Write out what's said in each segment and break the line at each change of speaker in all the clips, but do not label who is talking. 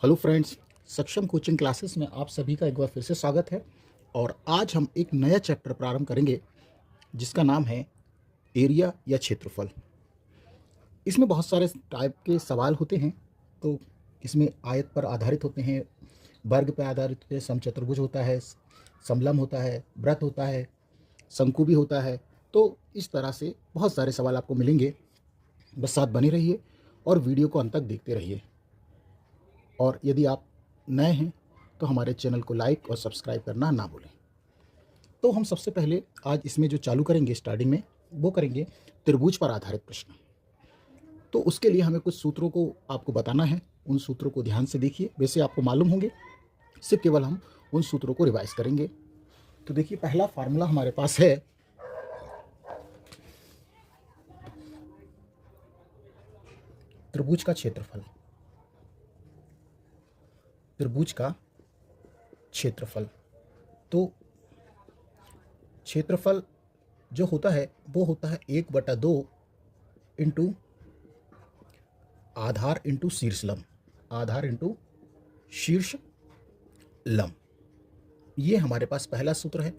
Hello friends, सक्षम coaching classes में आप सभी का एक बार फिर से स्वागत है। और आज हम एक नया चैप्टर प्रारंभ करेंगे जिसका नाम है एरिया या क्षेत्रफल। इसमें बहुत सारे टाइप के सवाल होते हैं। तो इसमें आयत पर आधारित होते हैं, वर्ग पर आधारित होते हैं, समचतुर्भुज होता है, समलंब होता है, वृत्त होता है, शंकु भी होता है। तो इस तरह से बहुत सारे सवाल आपको मिलेंगे। बस साथ बने रहिए और वीडियो को अंत तक देखते रहिए। और यदि आप नए हैं तो हमारे चैनल को लाइक और सब्सक्राइब करना ना भूलें। तो हम सबसे पहले आज इसमें जो चालू करेंगे स्टार्टिंग में वो करेंगे त्रिभुज पर आधारित प्रश्न। तो उसके लिए हमें कुछ सूत्रों को आपको बताना है। उन सूत्रों को ध्यान से देखिए, वैसे आपको मालूम होंगे, सिर्फ केवल हम उन सूत्रों को रिवाइज करेंगे। तो देखिए, पहला फार्मूला हमारे पास है त्रिभुज का क्षेत्रफल। त्रिभुज का क्षेत्रफल, तो क्षेत्रफल जो होता है वो होता है 1/2 इंटू आधार इंटू शीर्ष लंब, आधार इंटू शीर्ष लंब। ये हमारे पास पहला सूत्र है।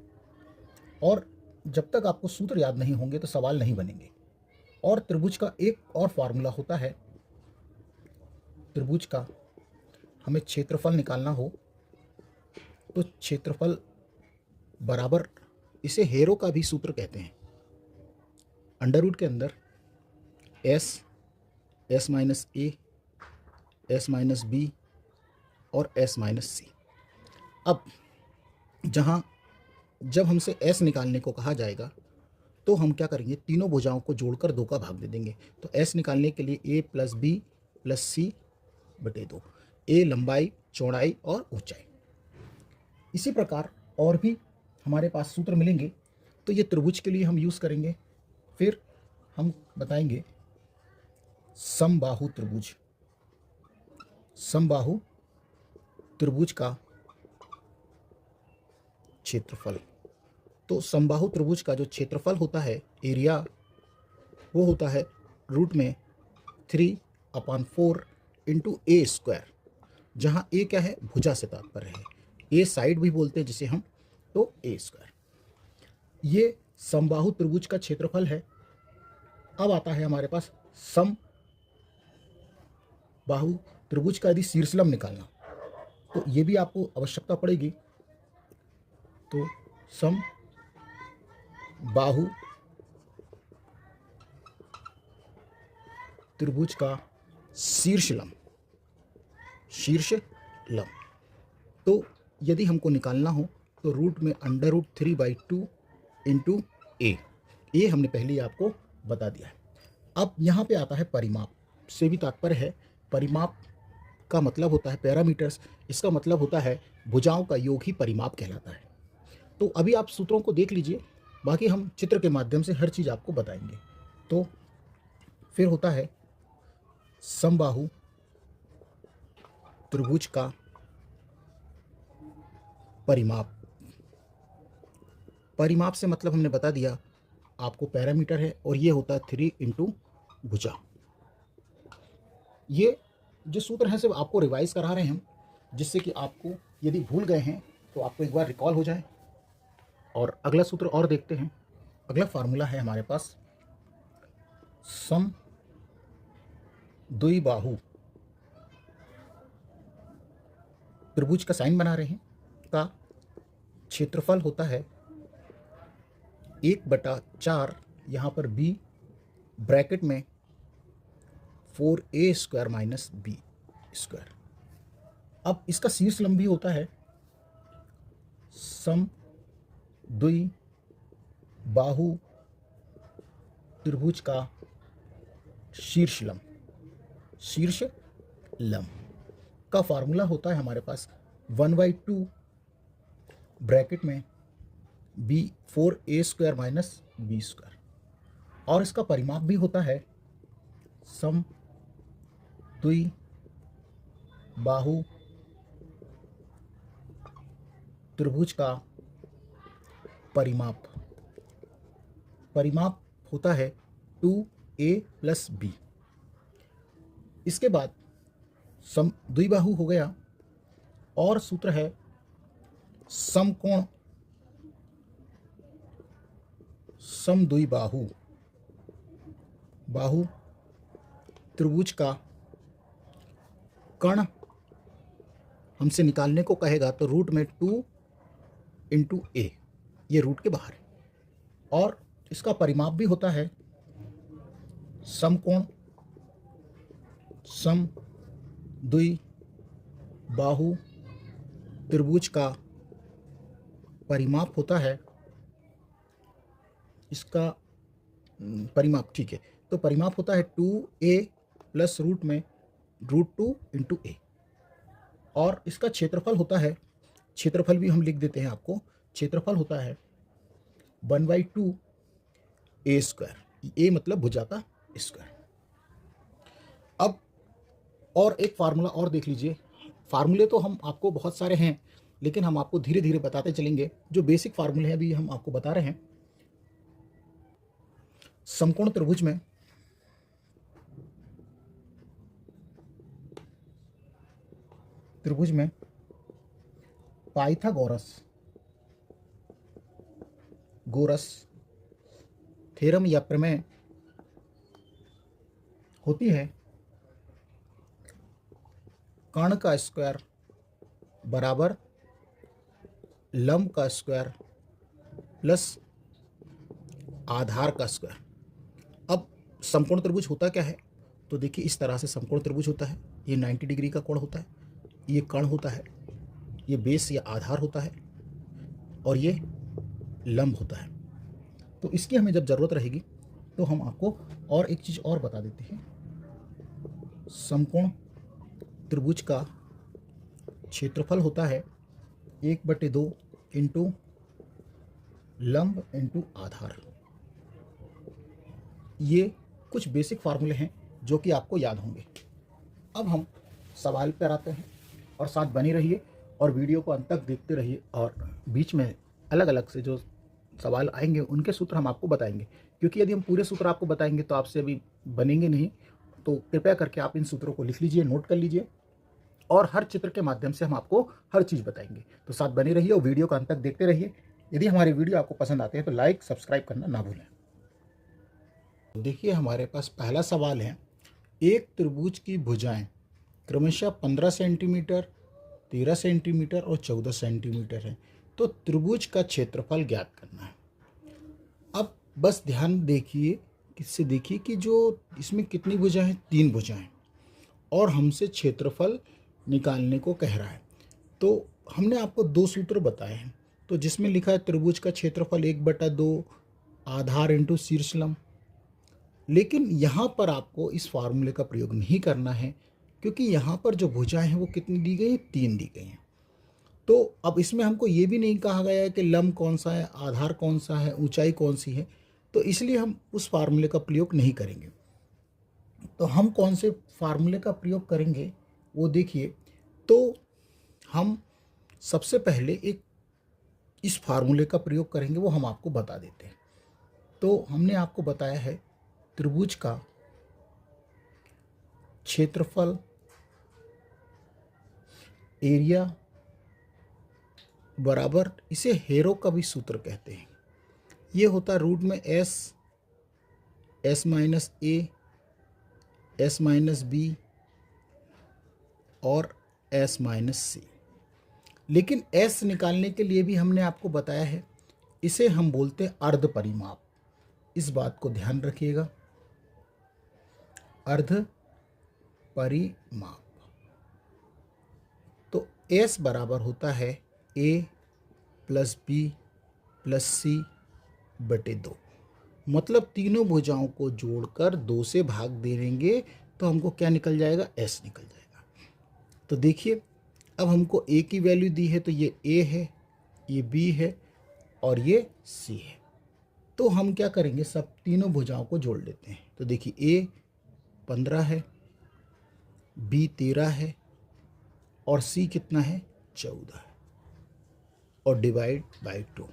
और जब तक आपको सूत्र याद नहीं होंगे तो सवाल नहीं बनेंगे। और त्रिभुज का एक और फार्मूला होता है, त्रिभुज का हमें क्षेत्रफल निकालना हो तो क्षेत्रफल बराबर, इसे हेरो का भी सूत्र कहते हैं। अंडर रूट के अंदर एस, एस माइनस ए, एस माइनस बी और एस माइनस सी। अब जब हमसे एस निकालने को कहा जाएगा तो हम क्या करेंगे, तीनों भुजाओं को जोड़कर 2 का भाग दे देंगे। तो एस निकालने के लिए ए प्लस बी प्लस सी बटे 2। ए लंबाई, चौड़ाई और ऊंचाई। इसी प्रकार और भी हमारे पास सूत्र मिलेंगे। तो ये त्रिभुज के लिए हम यूज़ करेंगे। फिर हम बताएंगे समबाहु त्रिभुज। समबाहु त्रिभुज का क्षेत्रफल, तो समबाहु त्रिभुज का जो क्षेत्रफल होता है, एरिया, वो होता है रूट में 3/4 इंटू ए स्क्वायर, जहाँ ए क्या है, भुजा से तात्पर्य है। ए साइड भी बोलते हैं जिसे हम, तो ए स्क्वायर। ये समबाहु त्रिभुज का क्षेत्रफल है। अब आता है हमारे पास सम बाहु त्रिभुज का यदि शीर्षलंब निकालना, तो ये भी आपको आवश्यकता पड़ेगी। तो सम बाहु त्रिभुज का शीर्षलंब, शीर्षलंब, तो यदि हमको निकालना हो तो रूट में √3/2 इंटू ए, ये हमने पहले ही आपको बता दिया है। अब यहाँ पे आता है परिमाप से भी तात्पर्य है। परिमाप का मतलब होता है पैरामीटर्स, इसका मतलब होता है भुजाओं का योग ही परिमाप कहलाता है। तो अभी आप सूत्रों को देख लीजिए, बाकी हम चित्र के माध्यम से हर चीज़ आपको बताएंगे। तो फिर होता है समबाहु त्रिभुज का परिमाप। परिमाप से मतलब हमने बता दिया आपको, पैरामीटर है, और ये होता है 3 इंटू भुजा। ये जो सूत्र हैं सिर्फ आपको रिवाइज करा रहे हैं हम, जिससे कि आपको यदि भूल गए हैं तो आपको एक बार रिकॉल हो जाए। और अगला सूत्र और देखते हैं। अगला फार्मूला है हमारे पास सम द्विबाहु त्रिभुज का साइन बना रहे हैं, का क्षेत्रफल होता है 1/4, यहाँ पर बी ब्रैकेट में 4a square minus B square. अब इसका शीर्षलंब भी होता है सम द्विबाहु त्रिभुज का शीर्षलंब, शीर्षलंब का फार्मूला होता है हमारे पास 1/2 ब्रैकेट में B 4a square minus B square. और इसका परिमाप भी होता है सम द्विबाहु त्रिभुज का परिमाप, परिमाप होता है 2a प्लस बी। इसके बाद सम द्विबाहु हो गया, और सूत्र है समकोण समद्विबाहु बाहु त्रिभुज का कर्ण हमसे निकालने को कहेगा तो रूट में 2 इंटू ए, ये रूट के बाहर है। और इसका परिमाप भी होता है समकोण समद्विबाहु त्रिभुज का परिमाप होता है, इसका परिमाप, ठीक है, तो परिमाप होता है 2a प्लस रूट में √2 इंटू ए। और इसका क्षेत्रफल होता है, क्षेत्रफल भी हम लिख देते हैं आपको, क्षेत्रफल होता है 1/2 a स्क्वायर, ए मतलब भुजा का स्क्वायर। अब और एक फार्मूला और देख लीजिए, फार्मूले तो हम आपको बहुत सारे हैं, लेकिन हम आपको धीरे धीरे बताते चलेंगे। जो बेसिक फार्मूले हैं अभी हम आपको बता रहे हैं। समकोण त्रिभुज में पाइथागोरस थ्योरम या प्रमेय होती है कर्ण का स्क्वायर बराबर लंब का स्क्वायर प्लस आधार का स्क्वायर। अब समकोण त्रिभुज होता क्या है, तो देखिए इस तरह से समकोण त्रिभुज होता है। ये 90 डिग्री का कोण होता है, ये कर्ण होता है, ये बेस या आधार होता है, और ये लंब होता है। तो इसकी हमें जब ज़रूरत रहेगी तो हम आपको और एक चीज़ और बता देते हैं। समकोण त्रिभुज का क्षेत्रफल होता है 1/2 इंटू लंब इंटू आधार। ये कुछ बेसिक फार्मूले हैं जो कि आपको याद होंगे। अब हम सवाल पर आते हैं, और साथ बने रहिए और वीडियो को अंत तक देखते रहिए, और बीच में अलग अलग से जो सवाल आएंगे उनके सूत्र हम आपको बताएंगे, क्योंकि यदि हम पूरे सूत्र आपको बताएंगे तो आपसे अभी बनेंगे नहीं। तो कृपया करके आप इन सूत्रों को लिख लीजिए, नोट कर लीजिए, और हर चित्र के माध्यम से हम आपको हर चीज़ बताएंगे। तो साथ बने रहिए और वीडियो को अंत तक देखते रहिए। यदि हमारे वीडियो आपको पसंद आते हैं तो लाइक सब्सक्राइब करना ना भूलें। देखिए हमारे पास पहला सवाल है, एक त्रिभुज की भुजाएं क्रमशः 15 सेंटीमीटर, 13 सेंटीमीटर और 14 सेंटीमीटर है, तो त्रिभुज का क्षेत्रफल ज्ञात करना है। अब बस ध्यान देखिए, किससे देखिए कि जो इसमें कितनी भुजाएं हैं, 3 भुजाएं, और हमसे क्षेत्रफल निकालने को कह रहा है। तो हमने आपको 2 सूत्र बताए हैं, तो जिसमें लिखा है त्रिभुज का क्षेत्रफल 1/2 आधार इंटू शीर्ष लंब। लेकिन यहाँ पर आपको इस फार्मूले का प्रयोग नहीं करना है, क्योंकि यहाँ पर जो भुजाएं हैं वो कितनी दी गई हैं, 3 दी गई हैं। तो अब इसमें हमको ये भी नहीं कहा गया है कि लंब कौन सा है, आधार कौन सा है, ऊंचाई कौन सी है, तो इसलिए हम उस फार्मूले का प्रयोग नहीं करेंगे। तो हम कौन से फार्मूले का प्रयोग करेंगे वो देखिए। तो हम सबसे पहले एक इस फार्मूले का प्रयोग करेंगे, वो हम आपको बता देते हैं। तो हमने आपको बताया है त्रिभुज का क्षेत्रफल एरिया बराबर, इसे हेरो का भी सूत्र कहते हैं, ये होता है रूट में s - a s - b और s - c। लेकिन s निकालने के लिए भी हमने आपको बताया है, इसे हम बोलते हैं अर्ध परिमाप। इस बात को ध्यान रखिएगा, अर्ध परिमाप। तो s बराबर होता है a + b + c/2, मतलब तीनों भुजाओं को जोड़कर 2 से भाग देंगे तो हमको क्या निकल जाएगा, s निकल जाएगा। तो देखिए अब हमको a की वैल्यू दी है, तो ये a है, ये b है और ये c है। तो हम क्या करेंगे, सब तीनों भुजाओं को जोड़ लेते हैं। तो देखिए a 15 है, b 13 है और c कितना है, 14 है, और डिवाइड बाई 2।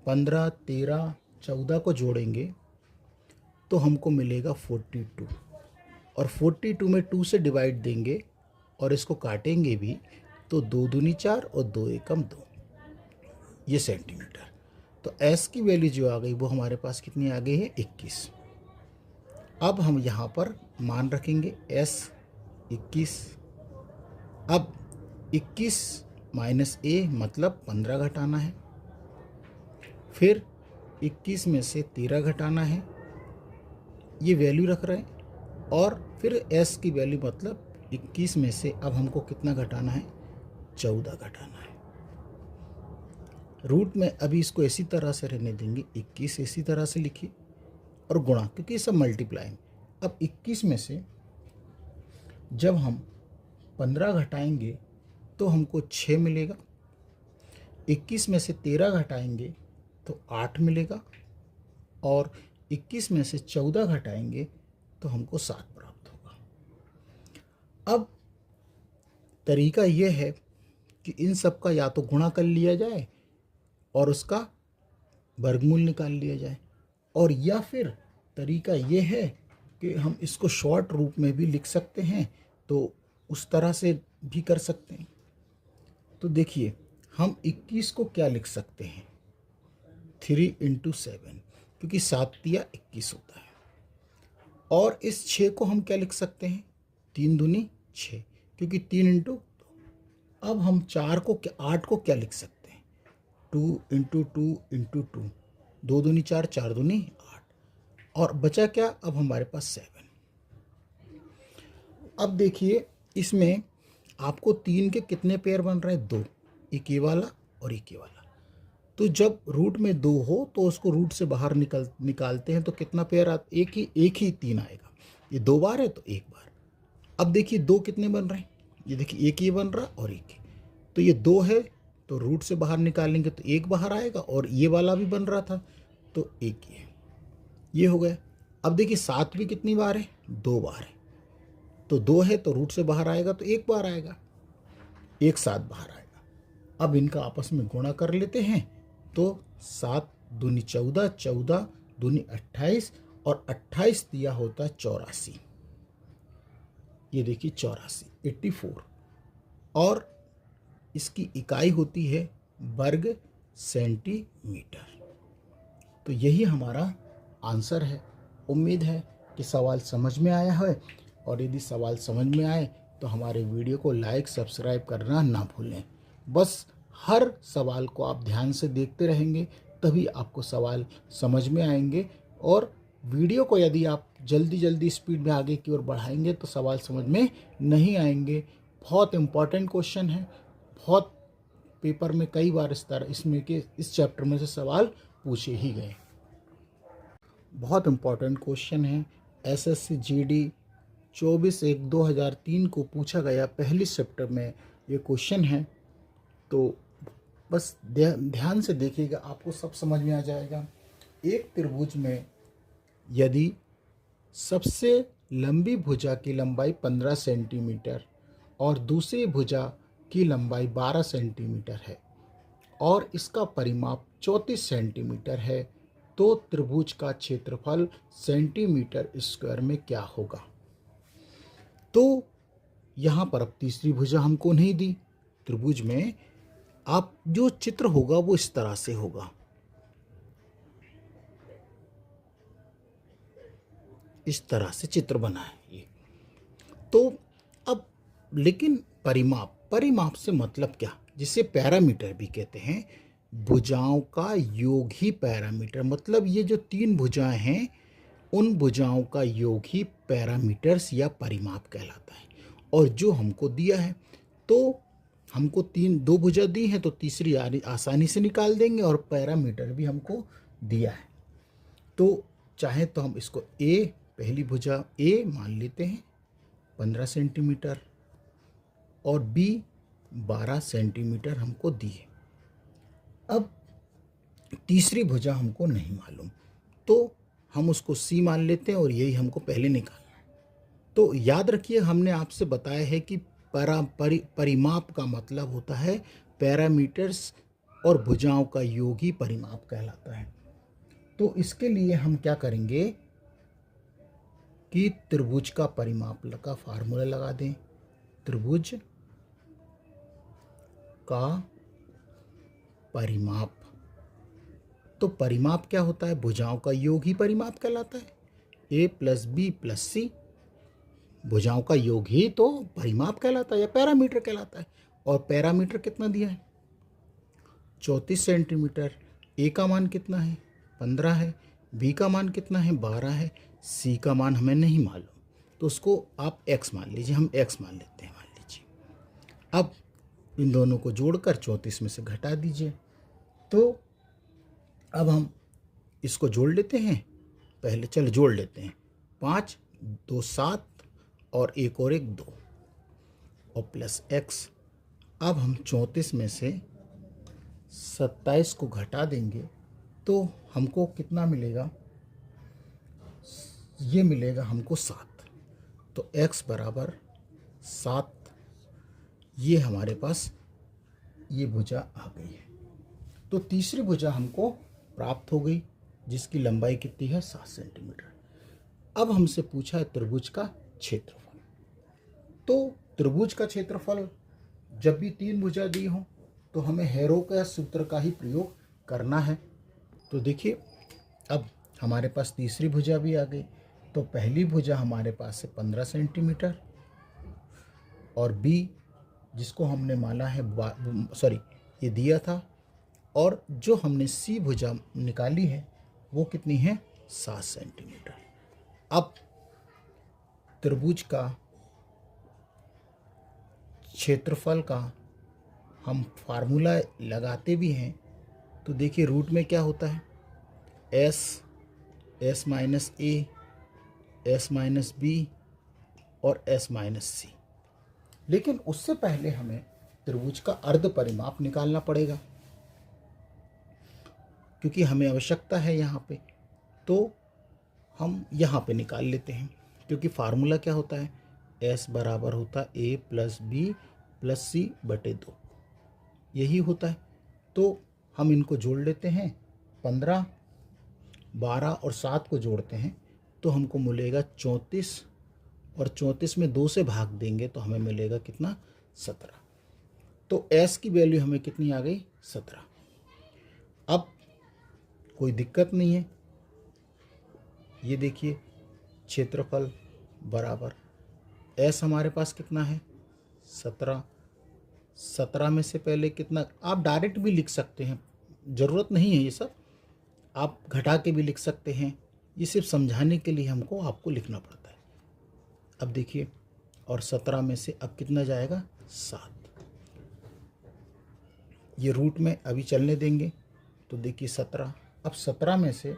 15, 13, 14 को जोड़ेंगे तो हमको मिलेगा 42, और 42 में 2 से डिवाइड देंगे और इसको काटेंगे भी तो 2 दूनी 4 और 2 एकम 2, ये सेंटीमीटर। तो s की वैल्यू जो आ गई वो हमारे पास कितनी आ गई है 21। अब हम यहाँ पर मान रखेंगे s 21। अब 21 माइनस a मतलब 15 घटाना है, फिर 21 में से 13 घटाना है, ये वैल्यू रख रहे हैं, और फिर s की वैल्यू मतलब 21 में से अब हमको कितना घटाना है 14 घटाना है। रूट में अभी इसको इसी तरह से रहने देंगे, 21 इसी तरह से लिखिए और गुणा, क्योंकि सब मल्टीप्लाई। अब 21 में से जब हम 15 घटाएंगे तो हमको 6 मिलेगा, 21 में से 13 घटाएंगे तो 8 मिलेगा, और 21 में से 14 घटाएंगे तो हमको 7 प्राप्त होगा। अब तरीका यह है कि इन सब का या तो गुणा कर लिया जाए और उसका वर्गमूल निकाल लिया जाए, और या फिर तरीका ये है कि हम इसको शॉर्ट रूप में भी लिख सकते हैं, तो उस तरह से भी कर सकते हैं। तो देखिए हम 21 को क्या लिख सकते हैं 3 × 7, क्योंकि 7 दिया 21 होता है। और इस 6 को हम क्या लिख सकते हैं 3 दूनी 6, क्योंकि 3 × 2। अब हम 8 को क्या लिख सकते हैं 2 × 2 × 2, 2 दूनी 4, 4 दूनी 8, और बचा क्या अब हमारे पास 7। अब देखिए इसमें आपको 3 के कितने पेयर बन रहे हैं 2, एक ये वाला और एक ये वाला। तो जब रूट में 2 हो तो उसको रूट से बाहर निकालते हैं तो कितना पेयर एक ही 3 आएगा। ये 2 बार है तो 1 बार। अब देखिए 2 कितने बन रहे हैं, ये देखिए एक ये बन रहा और एक ही, तो ये 2 है तो रूट से बाहर निकालेंगे तो 1 बाहर आएगा, और ये वाला भी बन रहा था तो 1 ये हो गया। अब देखिए 7 भी कितनी बार है 2 बार है, तो 2 है तो रूट से बाहर आएगा तो 1 बार आएगा, 1 7 बाहर आएगा। अब इनका आपस में गुणा कर लेते हैं तो 7 दूनी 14, 14 दूनी 28, और 28 दिया होता है 84। ये देखिए 84 84, और इसकी इकाई होती है वर्ग सेंटीमीटर। तो यही हमारा आंसर है। उम्मीद है कि सवाल समझ में आया है, और यदि सवाल समझ में आए तो हमारे वीडियो को लाइक सब्सक्राइब करना ना भूलें। बस हर सवाल को आप ध्यान से देखते रहेंगे तभी आपको सवाल समझ में आएंगे, और वीडियो को यदि आप जल्दी स्पीड में आगे की ओर बढ़ाएंगे तो सवाल समझ में नहीं आएंगे। बहुत इम्पॉर्टेंट क्वेश्चन है, बहुत पेपर में कई बार इस चैप्टर में से सवाल पूछे ही गए। बहुत इम्पॉर्टेंट क्वेश्चन है, एसएससी जीडी 24/1/2003 को पूछा गया पहली चैप्टर में ये क्वेश्चन है। तो बस ध्यान से देखिएगा, आपको सब समझ में आ जाएगा। एक त्रिभुज में यदि सबसे लंबी भुजा की लंबाई 15 सेंटीमीटर और दूसरी भुजा की लंबाई 12 सेंटीमीटर है और इसका परिमाप 34 सेंटीमीटर है, तो त्रिभुज का क्षेत्रफल सेंटीमीटर स्क्वायर में क्या होगा। तो यहाँ पर अब तीसरी भुजा हमको नहीं दी। त्रिभुज में आप जो चित्र होगा वो इस तरह से होगा, इस तरह से चित्र बना है ये। तो अब लेकिन परिमाप से मतलब क्या, जिसे पैरामीटर भी कहते हैं। भुजाओं का योग ही पैरामीटर, मतलब ये जो 3 भुजाएं हैं उन भुजाओं का योग ही पैरामीटर्स या परिमाप कहलाता है। और जो हमको दिया है, तो हमको 2 भुजा दी हैं तो तीसरी आसानी से निकाल देंगे, और पैरामीटर भी हमको दिया है। तो चाहे तो हम इसको पहली भुजा ए मान लेते हैं 15 सेंटीमीटर, और बी 12 सेंटीमीटर हमको दी है। अब तीसरी भुजा हमको नहीं मालूम, तो हम उसको सी मान लेते हैं, और यही हमको पहले निकालना है। तो याद रखिए, हमने आपसे बताया है कि परिमाप का मतलब होता है पैरामीटर्स, और भुजाओं का योग ही परिमाप कहलाता है। तो इसके लिए हम क्या करेंगे कि त्रिभुज का परिमाप का फार्मूला लगा दें। त्रिभुज का परिमाप। तो परिमाप क्या होता है? भुजाओं का योग ही परिमाप कहलाता है। ए प्लस बी प्लस सी, भुजाओं का योग ही तो परिमाप कहलाता है या पैरामीटर कहलाता है। और पैरामीटर कितना दिया है? 34 सेंटीमीटर। ए का मान कितना है? 15 है। बी का मान कितना है? 12 है। सी का मान हमें नहीं मालूम, तो उसको आप x मान लीजिए, हम x मान लेते हैं, मान लीजिए। अब इन दोनों को जोड़कर 34 में से घटा दीजिए। तो अब हम इसको जोड़ लेते हैं। पहले चलो जोड़ लेते हैं। 5 2 7 और एक और 1 2 और प्लस x। अब हम 34 में से 27 को घटा देंगे तो हमको कितना मिलेगा? ये मिलेगा हमको 7। तो x बराबर 7। ये हमारे पास ये भुजा आ गई है। तो तीसरी भुजा हमको प्राप्त हो गई जिसकी लंबाई कितनी है? 7 सेंटीमीटर। अब हमसे पूछा है त्रिभुज का क्षेत्रफल। तो त्रिभुज का क्षेत्रफल जब भी 3 भुजा दी हो तो हमें हैरो का सूत्र का ही प्रयोग करना है। तो देखिए अब हमारे पास तीसरी भुजा भी आ गई। तो पहली भुजा हमारे पास है 15 सेंटीमीटर और बी जिसको हमने माना है ये दिया था, और जो हमने सी भुजा निकाली है वो कितनी है? 7 सेंटीमीटर। अब त्रिभुज का क्षेत्रफल का हम फार्मूला लगाते भी हैं। तो देखिए रूट में क्या होता है? एस माइनस ए, एस माइनस बी और एस माइनस सी। लेकिन उससे पहले हमें त्रिभुज का अर्ध परिमाप निकालना पड़ेगा क्योंकि हमें आवश्यकता है यहाँ पे। तो हम यहाँ पे निकाल लेते हैं क्योंकि फार्मूला क्या होता है? एस बराबर होता है ए प्लस बी प्लस सी बटे 2, यही होता है। तो हम इनको जोड़ लेते हैं। 15 12 और 7 को जोड़ते हैं तो हमको मिलेगा 34, और 34 में 2 से भाग देंगे तो हमें मिलेगा कितना? 17। तो एस की वैल्यू हमें कितनी आ गई? 17। अब कोई दिक्कत नहीं है। ये देखिए क्षेत्रफल बराबर एस हमारे पास कितना है? 17। 17 में से पहले कितना, आप डायरेक्ट भी लिख सकते हैं, ज़रूरत नहीं है ये सब, आप घटा के भी लिख सकते हैं। ये सिर्फ समझाने के लिए हमको आपको लिखना पड़ता है। अब देखिए, और 17 में से अब कितना जाएगा? 7। ये रूट में अभी चलने देंगे। तो देखिए 17, अब 17 में से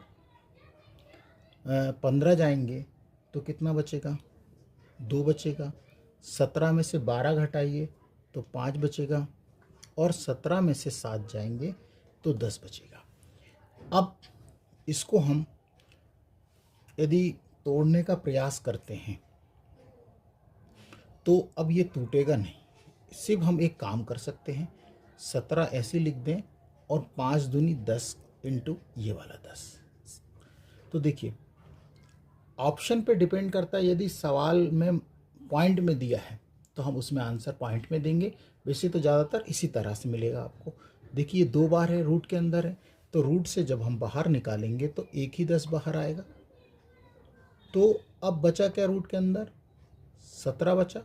15 जाएंगे तो कितना बचेगा? 2 बचेगा। 17 में से 12 घटाइए तो 5 बचेगा, और 17 में से 7 जाएंगे तो 10 बचेगा। अब इसको हम यदि तोड़ने का प्रयास करते हैं तो अब ये टूटेगा नहीं। सिर्फ हम एक काम कर सकते हैं, 17 ऐसे लिख दें और 5 दूनी 10 इंटू ये वाला 10। तो देखिए ऑप्शन पे डिपेंड करता है। यदि सवाल में पॉइंट में दिया है तो हम उसमें आंसर पॉइंट में देंगे। वैसे तो ज़्यादातर इसी तरह से मिलेगा आपको। देखिए 2 बार है, रूट के अंदर है, तो रूट से जब हम बाहर निकालेंगे तो एक ही 10 बाहर आएगा। तो अब बचा क्या रूट के अंदर? 17 बचा,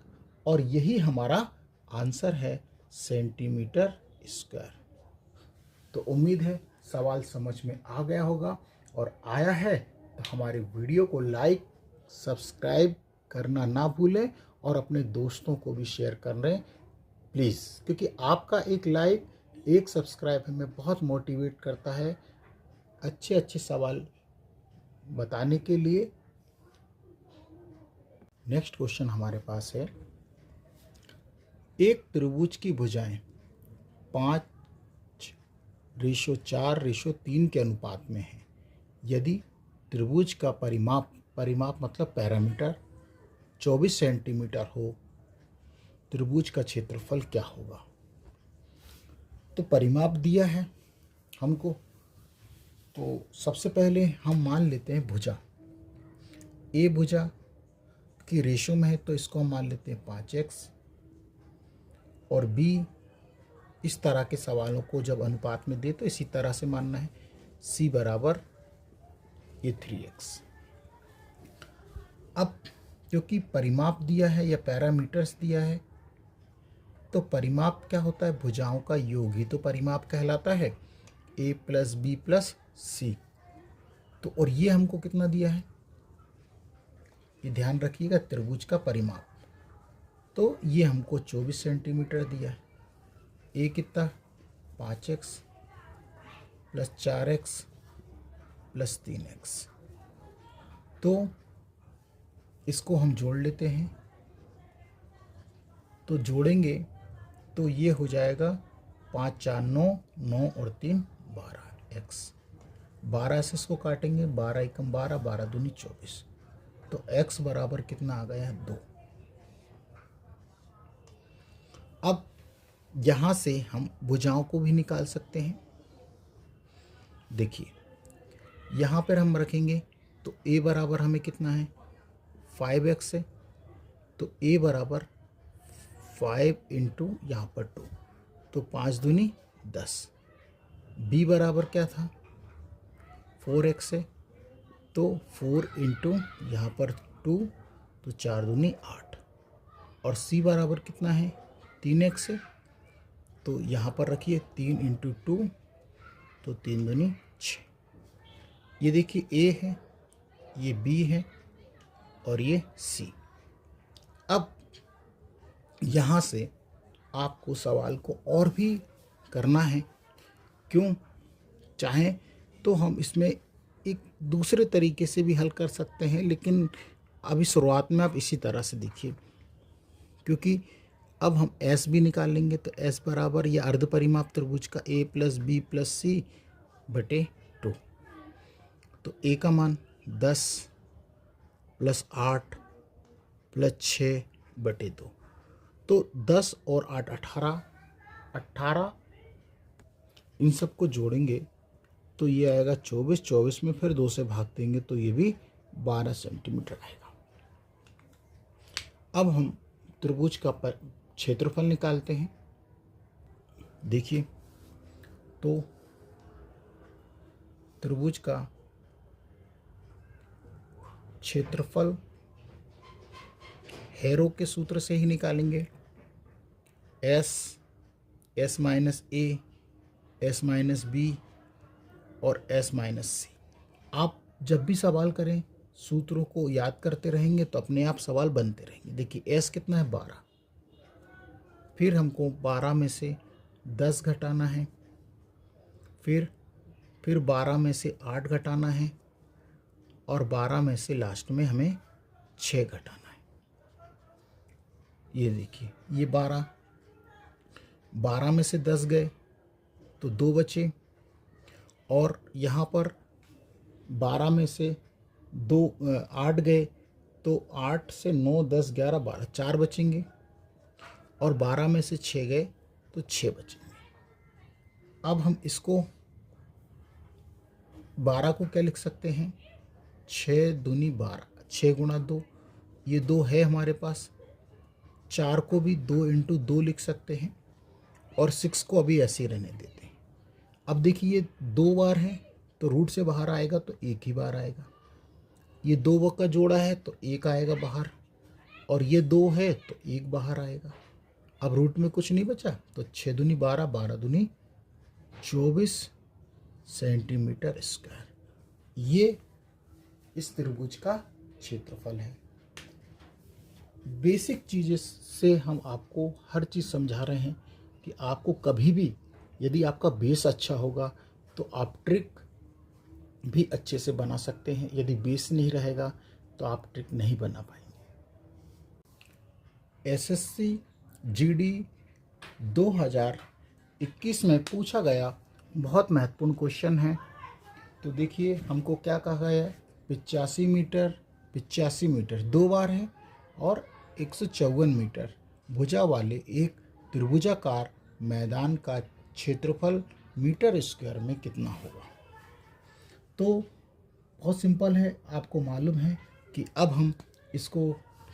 और यही हमारा आंसर है सेंटीमीटर स्क्वायर। तो उम्मीद है सवाल समझ में आ गया होगा, और आया है तो हमारे वीडियो को लाइक सब्सक्राइब करना ना भूलें और अपने दोस्तों को भी शेयर कर रहे हैं प्लीज़, क्योंकि आपका एक लाइक एक सब्सक्राइब हमें बहुत मोटिवेट करता है अच्छे अच्छे सवाल बताने के लिए। नेक्स्ट क्वेश्चन हमारे पास है, एक त्रिभुज की भुजाएं 5:4:3 के अनुपात में है। यदि त्रिभुज का परिमाप मतलब पैरामीटर 24 सेंटीमीटर हो, त्रिभुज का क्षेत्रफल क्या होगा? तो परिमाप दिया है हमको, तो सबसे पहले हम मान लेते हैं भुजा। ए भुजा की रेशो में है तो इसको हम मान लेते हैं 5x, और बी इस तरह के सवालों को जब अनुपात में दे तो इसी तरह से मानना है। सी बराबर ये 3x। अब क्योंकि परिमाप दिया है या पैरामीटर्स दिया है, तो परिमाप क्या होता है? भुजाओं का योग ही तो परिमाप कहलाता है, a प्लस बी प्लस सी। तो और ये हमको कितना दिया है, ये ध्यान रखिएगा, त्रिभुज का परिमाप। तो ये हमको 24 सेंटीमीटर दिया है। ए कितना? 5x plus 4x plus 3x। तो इसको हम जोड़ लेते हैं। तो जोड़ेंगे तो ये हो जाएगा 5 4 9, 9 और 3 12 x। 12 से इसको काटेंगे, 12 एकम 12, 12 दूनी 24। तो x बराबर कितना आ गया है? 2। अब यहाँ से हम भुजाओं को भी निकाल सकते हैं। देखिए यहाँ पर हम रखेंगे तो a बराबर हमें कितना है? 5x है। तो a बराबर 5 इंटू यहाँ पर 2, तो 5 दूनी 10। b बराबर क्या था? 4x है। तो 4 इंटू यहाँ पर 2, तो 4 दूनी 8। और c बराबर कितना है? 3x है। तो यहाँ पर रखिए 3 इंटू 2, तो 3 दूनी 6। ये देखिए a है, ये b है और ये c। अब यहाँ से आपको सवाल को और भी करना है। क्यों? चाहें तो हम इसमें एक दूसरे तरीके से भी हल कर सकते हैं, लेकिन अभी शुरुआत में आप इसी तरह से देखिए, क्योंकि अब हम s भी निकाल लेंगे। तो s बराबर या अर्ध परिमाप त्रिभुज का a प्लस बी प्लस सी बटे 2। तो a का मान 10 प्लस 8 प्लस 6 बटे 2। तो 10 और 8 18 इन सबको जोड़ेंगे तो ये आएगा 24। 24 में फिर 2 से भाग देंगे तो ये भी 12 सेंटीमीटर आएगा। अब हम त्रिभुज का क्षेत्रफल निकालते हैं। देखिए तो त्रिभुज का क्षेत्रफल हेरो के सूत्र से ही निकालेंगे। s माइनस ए, s माइनस बी और s माइनस सी। आप जब भी सवाल करें सूत्रों को याद करते रहेंगे तो अपने आप सवाल बनते रहेंगे। देखिए s कितना है? 12। फिर हमको 12 में से 10 घटाना है, फिर 12 में से 8 घटाना है और 12 में से लास्ट में हमें 6 घटाना है। ये देखिए ये 12 में से 10 गए तो 2 बचे, और यहाँ पर 12 में से 8 गए तो 8 से 9 10 11 12 4 बचेंगे, और 12 में से 6 गए तो 6 बचेंगे। अब हम इसको 12 को क्या लिख सकते हैं? 6 दूनी 12, 6 गुणा 2, ये 2 है हमारे पास। 4 को भी 2 इंटू 2 लिख सकते हैं, और 6 को अभी ऐसे ही रहने देते हैं। अब देखिए ये 2 बार है तो रूट से बाहर आएगा तो 1 ही बार आएगा। ये 2 का जोड़ा है तो 1 आएगा बाहर, और ये 2 है तो 1 बाहर आएगा। अब रूट में कुछ नहीं बचा तो 6 दूनी 12, 12 दूनी 24 सेंटीमीटर स्क्वायर। ये इस त्रिभुज का क्षेत्रफल है। बेसिक चीज़ें से हम आपको हर चीज़ समझा रहे हैं कि आपको कभी भी यदि आपका बेस अच्छा होगा तो आप ट्रिक भी अच्छे से बना सकते हैं। यदि बेस नहीं रहेगा तो आप ट्रिक नहीं बना पाएंगे। एसएससी जीडी 2021 में पूछा गया बहुत महत्वपूर्ण क्वेश्चन है। तो देखिए हमको क्या कहा गया है? 85 मीटर 85 मीटर 2 बार है और 154 मीटर भुजा वाले एक त्रिभुजाकार मैदान का क्षेत्रफल मीटर स्क्वायर में कितना होगा। तो बहुत सिंपल है, आपको मालूम है कि अब हम इसको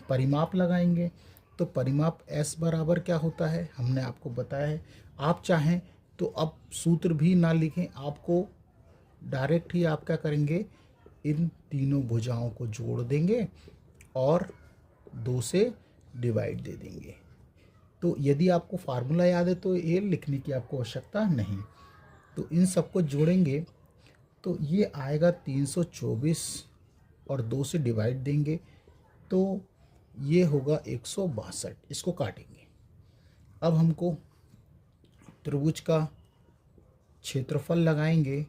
परिमाप लगाएंगे। तो परिमाप S बराबर क्या होता है हमने आपको बताया है। आप चाहें तो अब सूत्र भी ना लिखें, आपको डायरेक्ट ही आप क्या करेंगे, इन तीनों भुजाओं को जोड़ देंगे और 2 से डिवाइड दे देंगे। तो यदि आपको फार्मूला याद है तो ये लिखने की आपको आवश्यकता नहीं। तो इन सबको जोड़ेंगे तो ये आएगा 324 और 2 से डिवाइड देंगे तो ये होगा 162। इसको काटेंगे। अब हमको त्रिभुज का क्षेत्रफल लगाएंगे।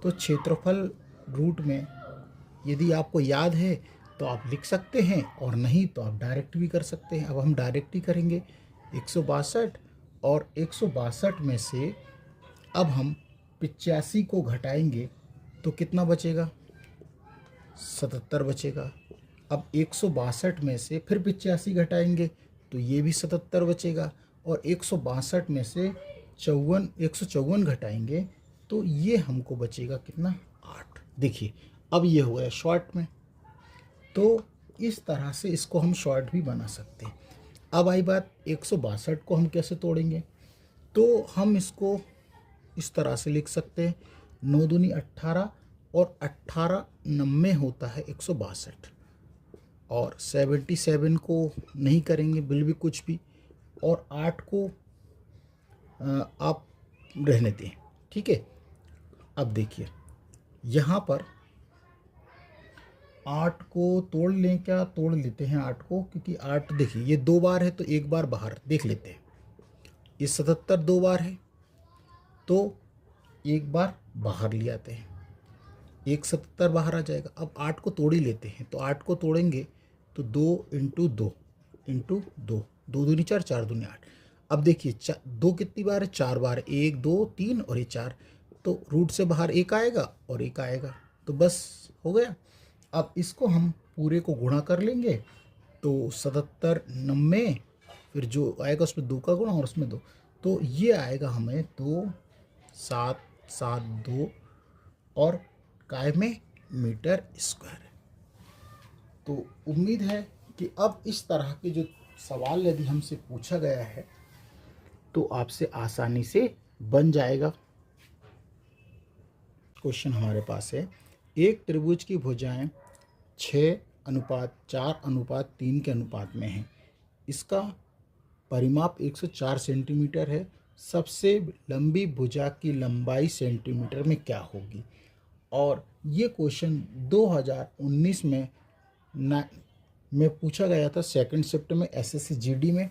तो क्षेत्रफल रूट में यदि आपको याद है तो आप लिख सकते हैं और नहीं तो आप डायरेक्ट भी कर सकते हैं। अब हम डायरेक्ट ही करेंगे। 162 और 162 में से अब हम 85 को घटाएंगे तो कितना बचेगा, 77 बचेगा। अब 162 में से फिर 85 घटाएंगे तो ये भी 77 बचेगा और 162 में से 154 घटाएंगे तो ये हमको बचेगा कितना, 8। देखिए अब ये हो गया शॉर्ट में। तो इस तरह से इसको हम शॉर्ट भी बना सकते हैं। अब आई बात 162 को हम कैसे तोड़ेंगे। तो हम इसको इस तरह से लिख सकते हैं, 9 दूनी 18 और 18 90 होता है 162 और 77 को नहीं करेंगे बिल भी कुछ भी और 8 को आप रहने दें, ठीक है। अब देखिए यहाँ पर 8 को तोड़ लें, क्या तोड़ लेते हैं 8 को, क्योंकि 8 देखिए ये 2 बार है तो एक बार बाहर देख लेते हैं। ये 77 2 बार है तो एक बार बाहर ले आते हैं, 177 बाहर आ जाएगा। अब 8 को तोड़ ही लेते हैं तो 8 को तोड़ेंगे तो 2 इंटू 2 इंटू 2, 2 दूनी 4, 4 दूनी 8। अब देखिए 2 कितनी बार है, 4 बार, 1 2 3 और ये 4, तो रूट से बाहर एक आएगा और एक आएगा तो बस हो गया। अब इसको हम पूरे को गुणा कर लेंगे तो 77 90, फिर जो आएगा उसमें 2 का गुणा और उसमें 2, तो ये आएगा हमें 2 7 7 2 और काय में मीटर स्क्वायर। तो उम्मीद है कि अब इस तरह के जो सवाल यदि हमसे पूछा गया है तो आपसे आसानी से बन जाएगा। क्वेश्चन हमारे पास है, एक त्रिभुज की भुजाएं 6:4:3 के अनुपात में है। इसका परिमाप 104 सेंटीमीटर है। सबसे लंबी भुजा की लंबाई सेंटीमीटर में क्या होगी। और ये क्वेश्चन 2019 में पूछा गया था, 2 शिफ्ट में SSC GD में।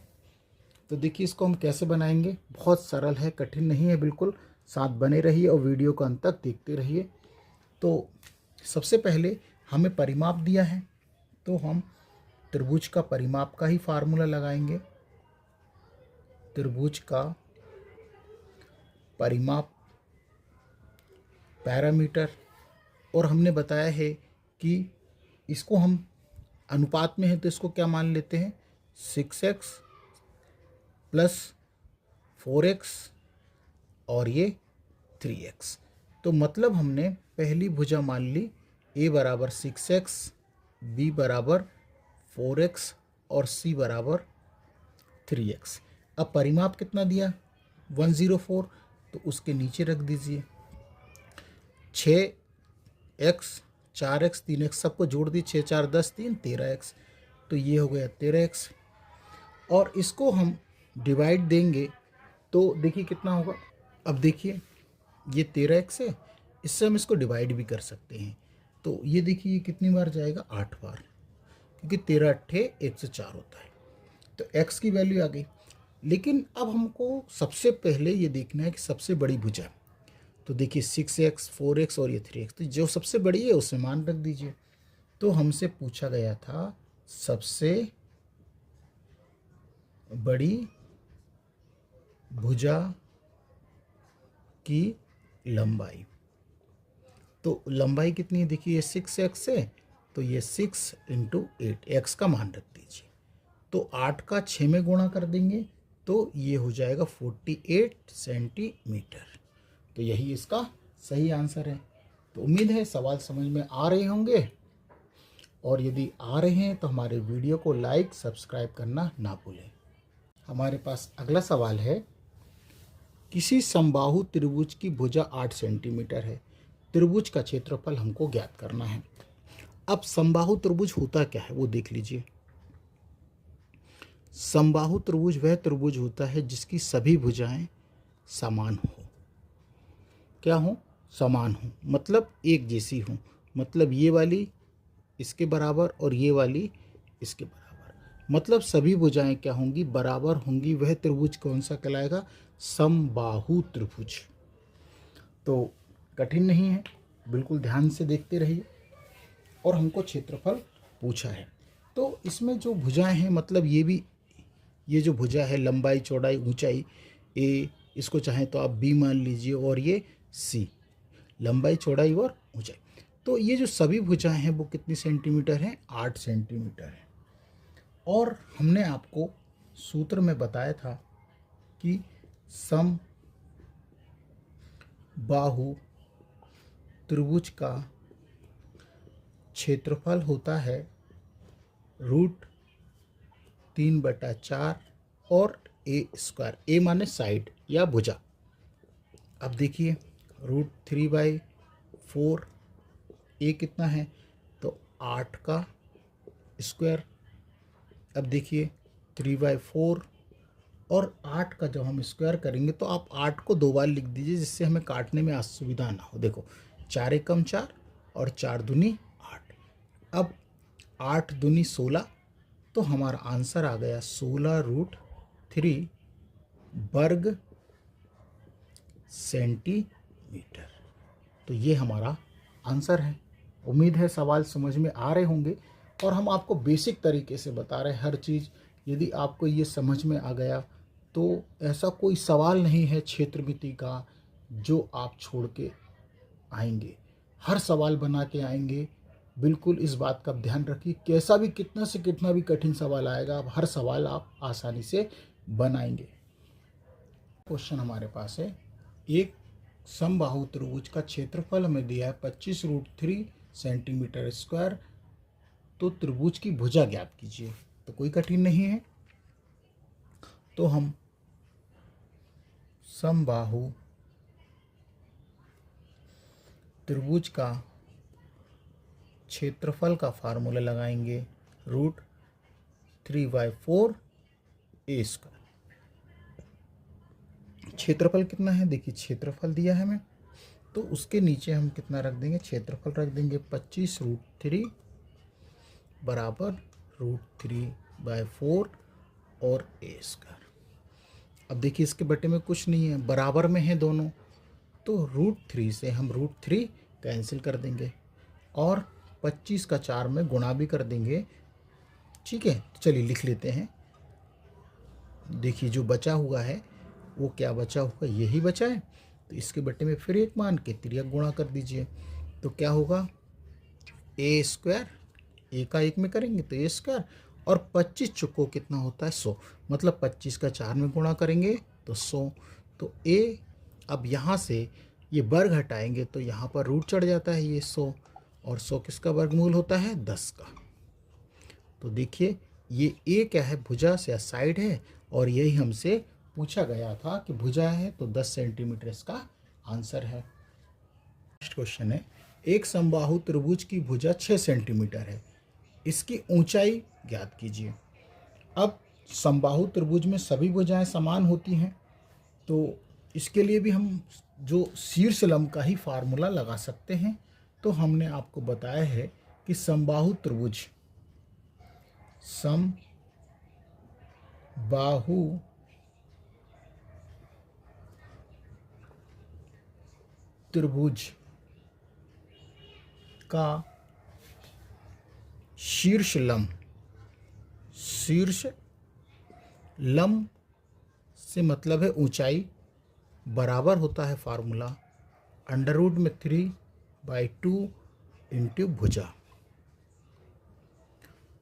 तो देखिए इसको हम कैसे बनाएंगे, बहुत सरल है, कठिन नहीं है बिल्कुल। साथ बने रहिए और वीडियो को अंत तक देखते रहिए। तो सबसे पहले हमें परिमाप दिया है तो हम त्रिभुज का परिमाप का ही फार्मूला लगाएंगे। त्रिभुज का परिमाप पैरामीटर, और हमने बताया है कि इसको हम अनुपात में है तो इसको क्या मान लेते हैं, 6x प्लस 4x और ये 3x। तो मतलब हमने पहली भुजा मान ली a बराबर 6x, b बराबर 4x और c बराबर 3x। अब परिमाप कितना दिया, 104, तो उसके नीचे रख दीजिए 6x 4x 3x सबको जोड़ दी, 6 4 10 3 13x, तो ये हो गया 13x। और इसको हम डिवाइड देंगे तो देखिए कितना होगा। अब देखिए ये 13x है, इससे हम इसको डिवाइड भी कर सकते हैं। तो ये देखिए कितनी बार जाएगा, 8 बार, क्योंकि 13 8 104 होता है। तो x की वैल्यू आ गई। लेकिन अब हमको सबसे पहले ये देखना है कि सबसे बड़ी भुजा, तो देखिए 6x 4x और ये 3x, तो जो सबसे बड़ी है उसमें मान रख दीजिए। तो हमसे पूछा गया था सबसे बड़ी भुजा की लंबाई, तो लंबाई कितनी है, देखिए ये 6x है तो ये 6 इंटू 8, x का मान रख दीजिए। तो 8 का 6 में गुणा कर देंगे तो ये हो जाएगा 48 सेंटीमीटर। तो यही इसका सही आंसर है। तो उम्मीद है सवाल समझ में आ रहे होंगे। और यदि आ रहे हैं तो हमारे वीडियो को लाइक सब्सक्राइब करना ना भूलें। हमारे पास अगला सवाल है, किसी समबाहु त्रिभुज की भुजा 8 सेंटीमीटर है, त्रिभुज का क्षेत्रफल हमको ज्ञात करना है। अब समबाहु त्रिभुज होता क्या है वो देख लीजिए। समबाहु त्रिभुज वह त्रिभुज होता है जिसकी सभी भुजाएं समान हो। क्या हो? समान हो, मतलब एक जैसी हो, मतलब ये वाली इसके बराबर और ये वाली इसके बराबर, मतलब सभी भुजाएं क्या होंगी? बराबर होंगी। वह त्रिभुज कौन सा कहलाएगा? समबाहु त्रिभुज। तो कठिन नहीं है, बिल्कुल ध्यान से देखते रहिए। और हमको क्षेत्रफल पूछा है, तो इसमें जो भुजाएं हैं, मतलब ये जो भुजा है, लंबाई चौड़ाई ऊंचाई ए, इसको चाहें तो आप बी मान लीजिए, और ये सी, लंबाई चौड़ाई और ऊंचाई। तो ये जो सभी भुजाएं हैं वो कितनी सेंटीमीटर हैं? 8 सेंटीमीटर है। और हमने आपको सूत्र में बताया था कि समबाहु त्रिभुज का क्षेत्रफल होता है √3/4 और ए स्क्वायर। ए माने साइड या भुजा। अब देखिए √3/4, ए कितना है? तो 8 का स्क्वायर। अब देखिए 3/4 और 8 का जब हम स्क्वायर करेंगे तो आप 8 को 2 बार लिख दीजिए, जिससे हमें काटने में असुविधा ना हो। देखो 4 एकम 4 और 4 दूनी 8। अब 8 दूनी 16, तो हमारा आंसर आ गया 16√3 वर्ग सेंटीमीटर। तो ये हमारा आंसर है। उम्मीद है सवाल समझ में आ रहे होंगे, और हम आपको बेसिक तरीके से बता रहे हैं हर चीज़। यदि आपको ये समझ में आ गया तो ऐसा कोई सवाल नहीं है क्षेत्रमिति का जो आप छोड़ के आएंगे। हर सवाल बना के आएंगे। बिल्कुल इस बात का ध्यान रखिए, कैसा भी कितना से कितना भी कठिन सवाल आएगा, आप हर सवाल आप आसानी से बनाएंगे। क्वेश्चन हमारे पास है, एक समबाहु त्रिभुज का क्षेत्रफल हमें दिया है 25√3 सेंटीमीटर स्क्वायर, तो त्रिभुज की भुजा ज्ञात कीजिए। तो कोई कठिन नहीं है, तो हम समबाहु त्रिभुज का क्षेत्रफल का फार्मूला लगाएंगे √3/4 ए स्क्वायर। क्षेत्रफल कितना है? देखिए क्षेत्रफल दिया है हमें, तो उसके नीचे हम कितना रख देंगे? क्षेत्रफल रख देंगे 25√3 बराबर √3/4 और ए स्क्वायर। अब देखिए इसके बटे में कुछ नहीं है, बराबर में है दोनों, तो √3 से हम √3 कैंसिल कर देंगे और 25 का 4 में गुणा भी कर देंगे। ठीक है, चलिए लिख लेते हैं। देखिए जो बचा हुआ है वो क्या बचा हुआ? यही बचा है, तो इसके बटे में फिर एक मान के तिर्यक गुणा कर दीजिए। तो क्या होगा? ए स्क्वायर, ए का 1 में करेंगे तो ए स्क्वायर, और 25 चुको कितना होता है? 100, मतलब 25 का 4 में गुणा करेंगे तो 100। तो ए, अब यहाँ से ये वर्ग हटाएंगे तो यहाँ पर रूट चढ़ जाता है, ये 100, और 100 किसका वर्गमूल होता है? 10 का। तो देखिए ये ए क्या है? भुजा से साइड है, और यही हमसे पूछा गया था कि भुजा है, तो 10 सेंटीमीटर इसका आंसर है। नेक्स्ट क्वेश्चन है, एक समबाहु त्रिभुज की भुजा 6 सेंटीमीटर है, इसकी ऊंचाई ज्ञात कीजिए। अब समबाहु त्रिभुज में सभी भुजाएं समान होती हैं, तो इसके लिए भी हम जो शीर्ष लंब का ही फार्मूला लगा सकते हैं। तो हमने आपको बताया है कि समबाहु त्रिभुज का शीर्ष लंब से मतलब है ऊंचाई, बराबर होता है फार्मूला √3/2 इंटू भुजा।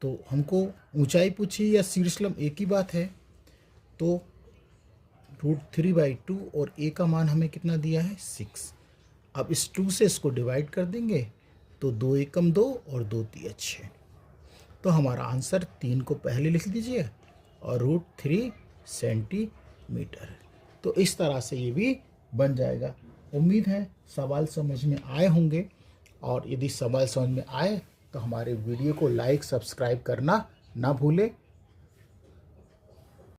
तो हमको ऊंचाई पूछी या शीर्ष लंब, एक ही बात है। तो √3/2 और ए का मान हमें कितना दिया है? 6। अब इस 2 से इसको डिवाइड कर देंगे तो 2 एकम 2 और 2 तिया 6। तो हमारा आंसर 3 को पहले लिख दीजिए और √3 सेंटीमीटर। तो इस तरह से ये भी बन जाएगा। उम्मीद है सवाल समझ में आए होंगे, और यदि सवाल समझ में आए तो हमारे वीडियो को लाइक सब्सक्राइब करना ना भूलें।